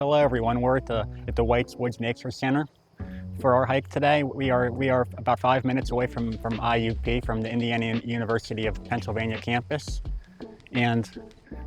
Hello everyone, we're at the Whites Woods Nature Center for our hike today. We are about 5 minutes away from IUP, from the Indiana University of Pennsylvania campus. And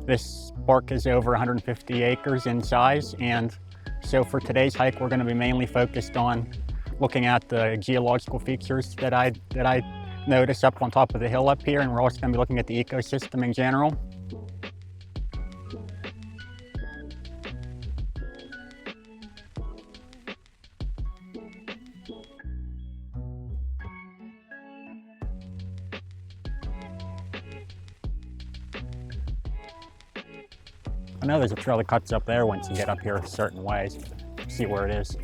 this park is over 150 acres in size. And so for today's hike, we're going to be mainly focused on looking at the geological features that I noticed up on top of the hill up here. And we're also going to be looking at the ecosystem in general. I know there's a trail that cuts up there once you get up here certain ways. See where it is.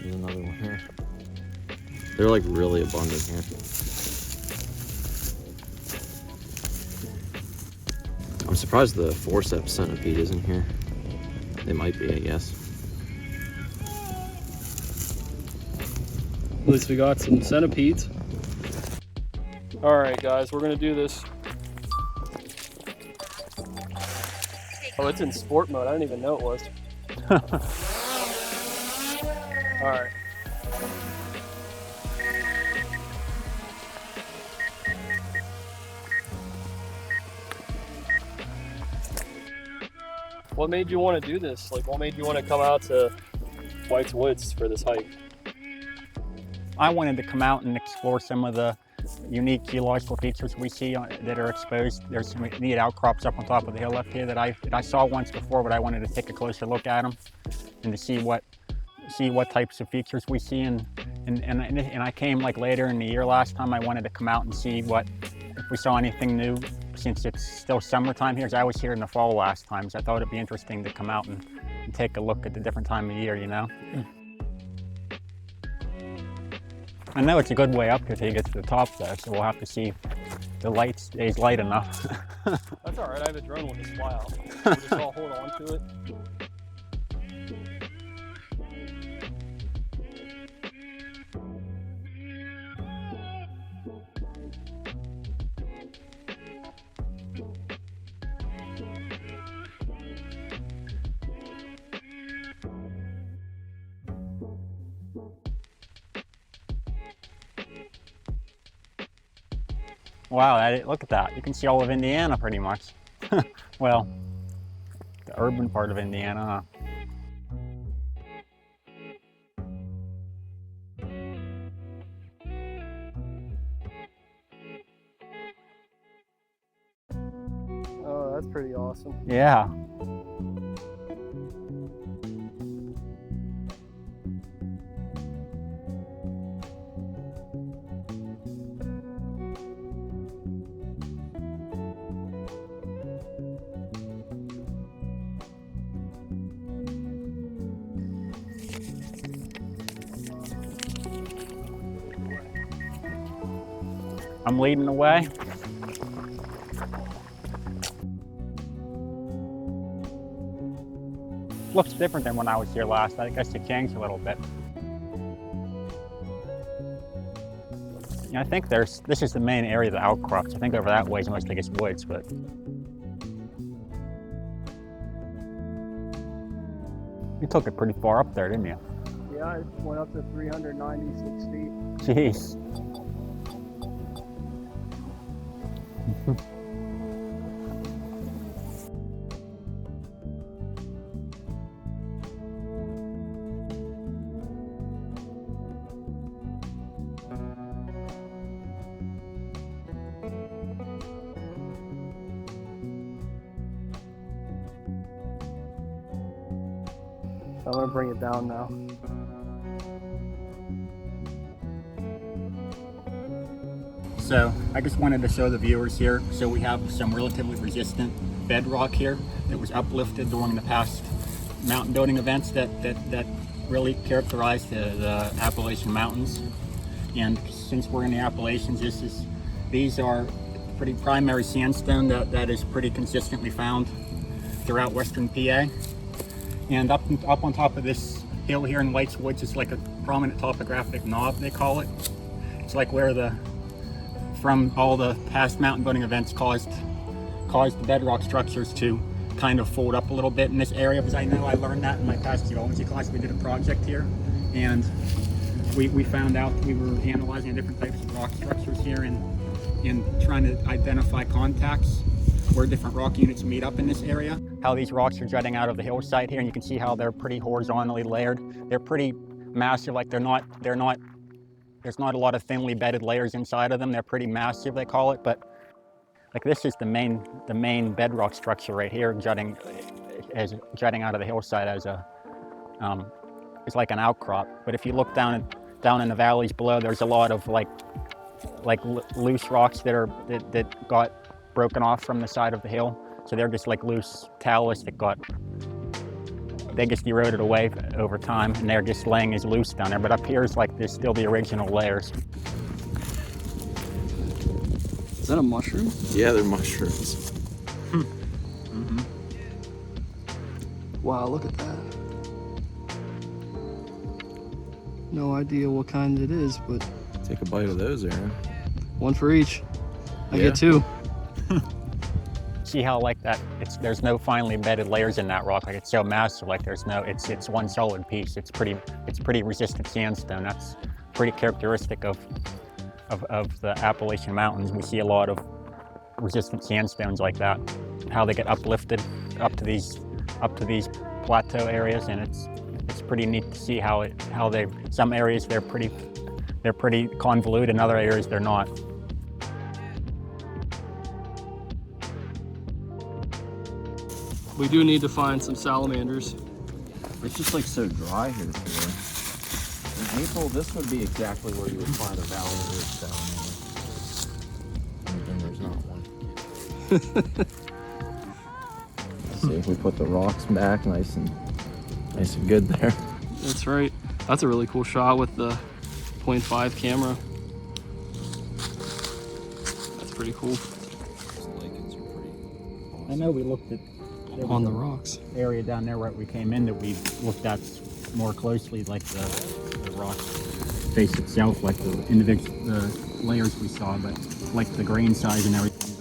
There's another one here. They're like really abundant here. I'm surprised the forceps centipede isn't here. They might be, I guess. At least we got some centipedes. All right, guys, we're gonna do this. Oh, it's in sport mode. I didn't even know it was. All right. What made you want to do this? Like, what made you want to come out to White's Woods for this hike? I wanted to come out and explore some of the unique geological features we see that are exposed. There's some neat outcrops up on top of the hill up here that I saw once before, but I wanted to take a closer look at them and to see what types of features we see. And I came like later in the year last time. I wanted to come out and see if we saw anything new, since it's still summertime here. I was here in the fall last time, so I thought it'd be interesting to come out and take a look at the different time of year, you know. I know it's a good way up here till you get to the top though, so we'll have to see if the light stays light enough. That's all right, I have a drone with this fly out. We'll just all hold on to it. Wow, look at that. You can see all of Indiana pretty much. Well, the urban part of Indiana, huh? Oh, that's pretty awesome. Yeah. I'm leading the way. Looks different than when I was here last. I guess it changed a little bit. Yeah, I think this is the main area of the outcrops. I think over that way is mostly just woods, but. You took it pretty far up there, didn't you? Yeah, it went up to 396 feet. Jeez. I'm gonna bring it down now. So I just wanted to show the viewers here. So we have some relatively resistant bedrock here that was uplifted during the past mountain building events that really characterized the Appalachian Mountains. And since we're in the Appalachians, these are pretty primary sandstone that is pretty consistently found throughout western PA. And up on top of this hill here in Whites Woods is like a prominent topographic knob, they call it. It's like where from all the past mountain building events caused caused the bedrock structures to kind of fold up a little bit in this area, because I know I learned that in my past geology class. We did a project here, and we found out we were analyzing different types of rock structures here and trying to identify contacts where different rock units meet up in this area. How these rocks are jutting out of the hillside here, and you can see how they're pretty horizontally layered. They're pretty massive, like there's not a lot of thinly bedded layers inside of them. They're pretty massive, they call it, but like this is the main bedrock structure right here, jutting out of the hillside as a it's like an outcrop. But if you look down in the valleys below, there's a lot of like loose rocks that got broken off from the side of the hill. So they're just like loose talus they just eroded away over time, and they're just laying as loose down there. But up here is like there's still the original layers. Is that a mushroom? Yeah, they're mushrooms. Mm-hmm. Wow, look at that. No idea what kind it is, but Take a bite of those, Aaron. one for each. I Yeah. get two. See how like that? There's no finely embedded layers in that rock. Like it's so massive. Like it's one solid piece. It's pretty resistant sandstone. That's pretty characteristic of the Appalachian Mountains. We see a lot of resistant sandstones like that. How they get uplifted up to these plateau areas, and it's pretty neat to see how some areas they're pretty convoluted. In other areas they're not. We do need to find some salamanders. It's just like so dry here today. In April, this would be exactly where you would find a valley ridge salamander. And there's not one. See if we put the rocks back nice and good there. That's right. That's a really cool shot with the 0.5 camera. That's pretty cool. I know we looked at On the rocks. area down there where we came in that we looked at more closely, like the rock face itself, like the individual layers we saw, but like the grain size and everything.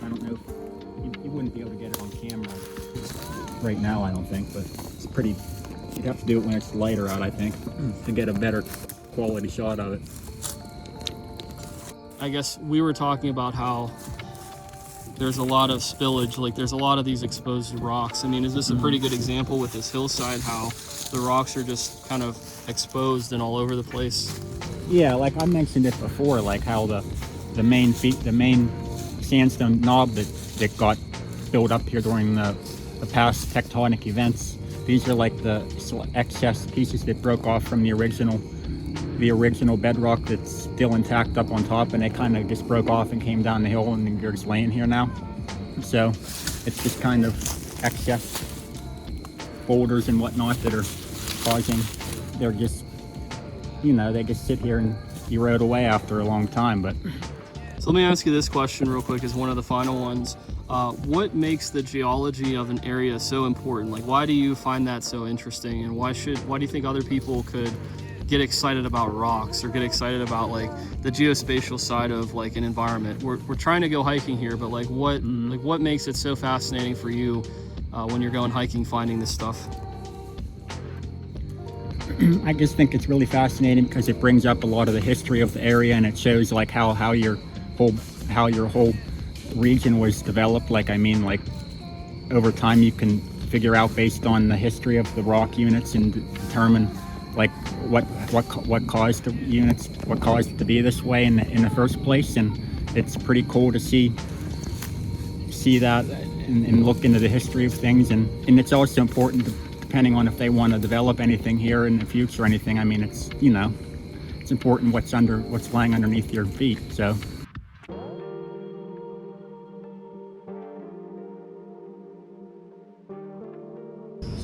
I don't know if you wouldn't be able to get it on camera right now, I don't think, but it's pretty. You'd have to do it when it's lighter out, I think, to get a better quality shot of it. I guess we were talking about how there's a lot of spillage, like there's a lot of these exposed rocks. I mean, is this a pretty good example with this hillside, how the rocks are just kind of exposed and all over the place? Yeah, like I mentioned it before, like how the main sandstone knob that got built up here during the past tectonic events. These are like the excess pieces that broke off from the original bedrock that's still intact up on top, and they kind of just broke off and came down the hill, and they're just laying here now. So it's just kind of excess boulders and whatnot that are causing, they're just, they just sit here and erode away after a long time. But So let me ask you this question real quick as one of the final ones. What makes the geology of an area so important? Like, why do you find that so interesting, and why do you think other people could get excited about rocks or get excited about like the geospatial side of like an environment? We're trying to go hiking here, but like what makes it so fascinating for you when you're going hiking, finding this stuff? I just think it's really fascinating because it brings up a lot of the history of the area, and it shows like how your whole region was developed. Like, I mean, like over time you can figure out based on the history of the rock units and determine like what caused the units, what caused it to be this way in the first place. And it's pretty cool to see that and look into the history of things. And it's also important depending on if they want to develop anything here in the future or anything. I mean, it's it's important what's lying underneath your feet. So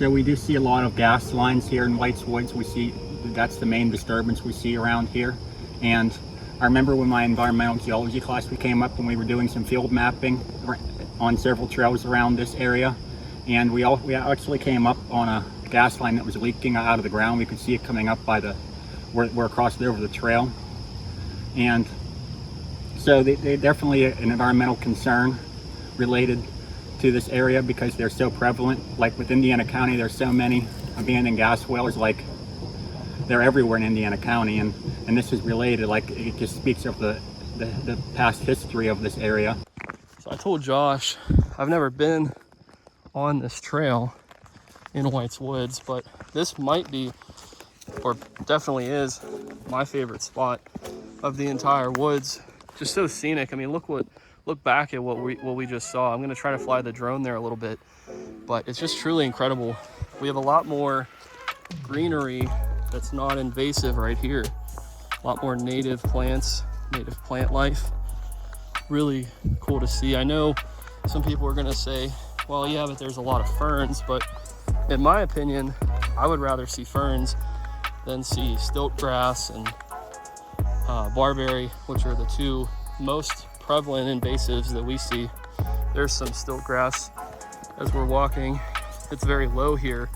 we do see a lot of gas lines here in White's Woods. We see that's the main disturbance we see around here. And I remember when my environmental geology class, we came up and we were doing some field mapping on several trails around this area. And we actually came up on a gas line that was leaking out of the ground. We could see it coming up by we're across there over the trail. And so they definitely an environmental concern. related to this area because they're so prevalent. Like with Indiana County, there's so many abandoned gas wells, like they're everywhere in Indiana County, and this is related. Like it just speaks of the past history of this area. So I told Josh I've never been on this trail in White's Woods, but this might be, or definitely is, my favorite spot of the entire woods. Just so scenic. I mean, look back at what we just saw. I'm gonna try to fly the drone there a little bit, but it's just truly incredible. We have a lot more greenery that's not invasive right here. A lot more native plants, native plant life. Really cool to see. I know some people are gonna say, well, yeah, but there's a lot of ferns, but in my opinion, I would rather see ferns than see stilt grass and barberry, which are the two most prevalent invasives that we see. There's some stilt grass as we're walking. It's very low here,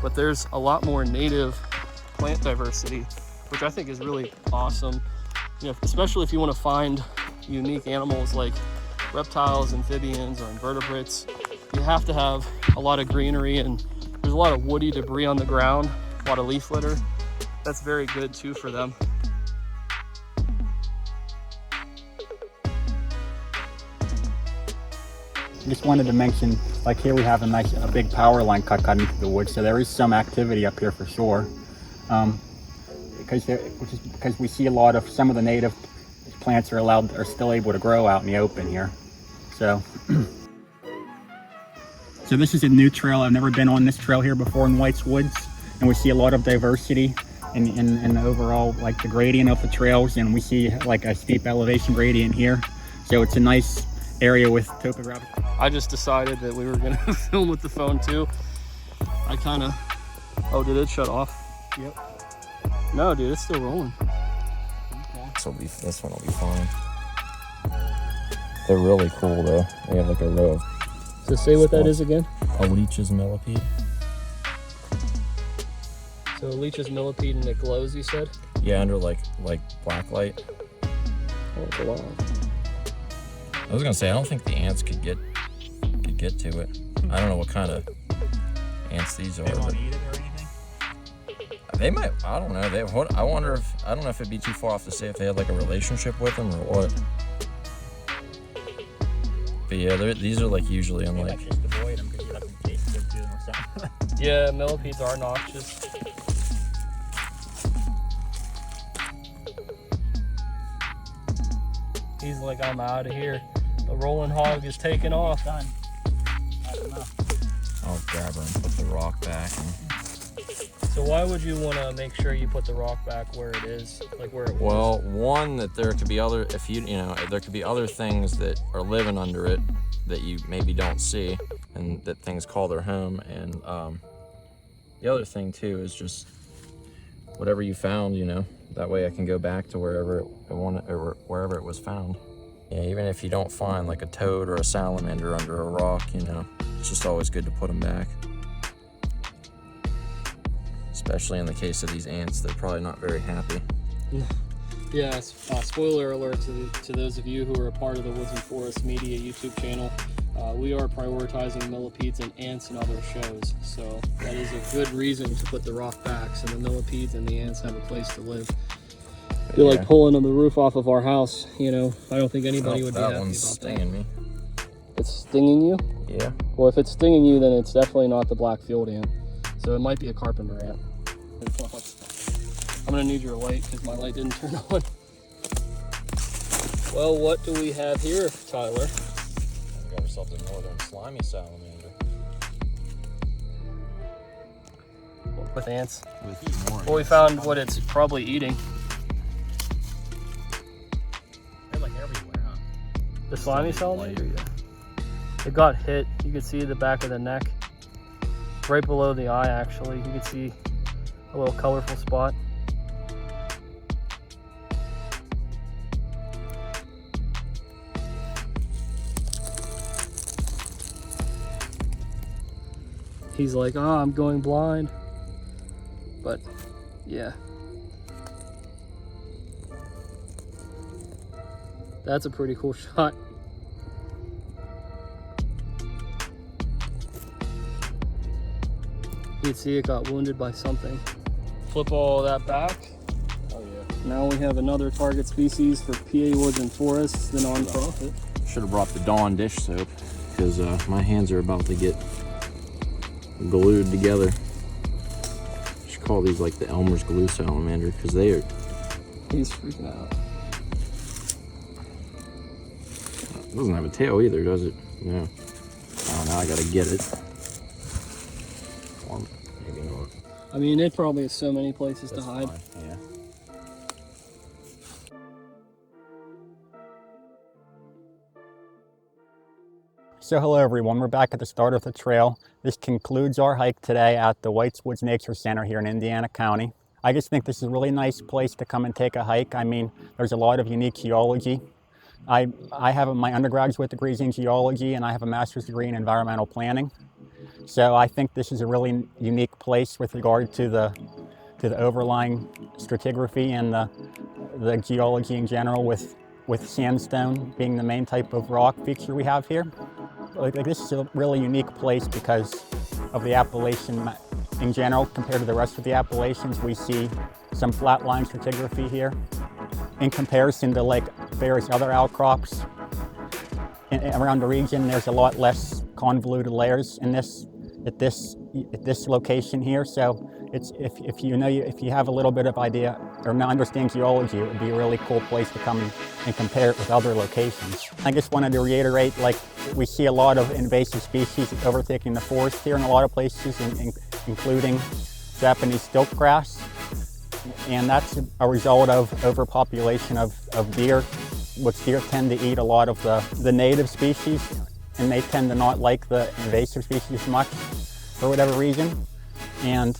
but there's a lot more native plant diversity, which I think is really awesome. You know, especially if you want to find unique animals like reptiles, amphibians, or invertebrates, you have to have a lot of greenery, and there's a lot of woody debris on the ground, a lot of leaf litter. That's very good too for them. Just wanted to mention, like here we have a big power line cut into the woods, so there is some activity up here for sure. Because we see some of the native plants are still able to grow out in the open here. So this is a new trail. I've never been on this trail here before in White's Woods, and we see a lot of diversity in the overall, like the gradient of the trails, and we see like a steep elevation gradient here. So it's a nice area with topographic. I just decided that we were gonna film with the phone too. I kind of, oh, did it shut off? Yep. No, dude, it's still rolling. Okay. This one will be fine. They're really cool though. They have like a row of. So say what that is again. A leech's millipede. So a leech's millipede and it glows, you said? Yeah, under like black light. Oh, it's alive. I was gonna say I don't think the ants could get to it. I don't know what kind of ants these are. They won't eat it or anything? They might. I don't know. I wonder if I don't know if it'd be too far off to say if they had like a relationship with them or what. But yeah, these are like usually I'm like. Just avoid them because you have to taste good to them or something. Yeah, millipedes are noxious. He's like, I'm out of here. The rolling hog is taking off. Done. I don't know. I'll grab her and put the rock back. So why would you want to make sure you put the rock back where it is, like where it was? Well, one, that there could be other, there could be other things that are living under it that you maybe don't see, and that things call their home. And the other thing too is just whatever you found, that way I can go back to wherever wherever it was found. Yeah, even if you don't find like a toad or a salamander under a rock, it's just always good to put them back. Especially in the case of these ants, they're probably not very happy. Yeah, spoiler alert to those of you who are a part of the Woods and Forest Media YouTube channel. We are prioritizing millipedes and ants in other shows, so that is a good reason to put the rock back so the millipedes and the ants have a place to live. You're like pulling on the roof off of our house, I don't think anybody would be happy That one's about stinging me. It's stinging you? Yeah. Well, if it's stinging you, then it's definitely not the black field ant. So it might be a carpenter ant. I'm gonna need your light because my light didn't turn on. Well, what do we have here, Tyler? We got ourselves a northern slimy salamander. With ants. With more Well, we found what it's probably eating. They're like everywhere, huh? The slimy salamander? Yeah. It got hit. You could see the back of the neck. Right below the eye, actually. You could see a little colorful spot. He's like, oh, I'm going blind. But, yeah. That's a pretty cool shot. You can see it got wounded by something. Flip all that back. Oh yeah. Now we have another target species for PA Woods and Forests, the nonprofit. Should have brought the Dawn dish soap because my hands are about to get glued together. Should call these like the Elmer's glue salamander because they are. He's freaking out. It doesn't have a tail either, does it? No. Oh, now I gotta get it. Or maybe not. I mean, it probably has so many places to hide. Fine. Yeah. So hello everyone, we're back at the start of the trail. This concludes our hike today at the Whites Woods Nature Center here in Indiana County. I just think this is a really nice place to come and take a hike. I mean, there's a lot of unique geology. I have my undergraduate degrees in geology and I have a master's degree in environmental planning. So I think this is a really unique place with regard to the overlying stratigraphy and the geology in general, with sandstone being the main type of rock feature we have here. Like this is a really unique place because of the Appalachian in general. Compared to the rest of the Appalachians, we see some flat-lying stratigraphy here. In comparison to like various other outcrops around the region, there's a lot less convoluted layers in this at this location here. So it's if you have a little bit of idea or not understand geology, it would be a really cool place to come and compare it with other locations. I just wanted to reiterate, like, we see a lot of invasive species overtaking the forest here in a lot of places, including Japanese stilt grass, and that's a result of overpopulation of deer, which deer tend to eat a lot of the native species, and they tend to not like the invasive species much for whatever reason. And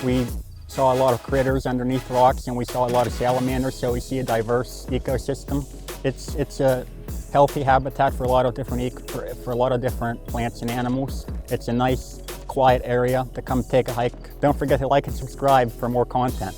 we saw a lot of critters underneath rocks, and we saw a lot of salamanders, so we see a diverse ecosystem. It's a healthy habitat for a lot of different for a lot of different plants and animals. It's a nice, quiet area to come take a hike. Don't forget to like and subscribe for more content.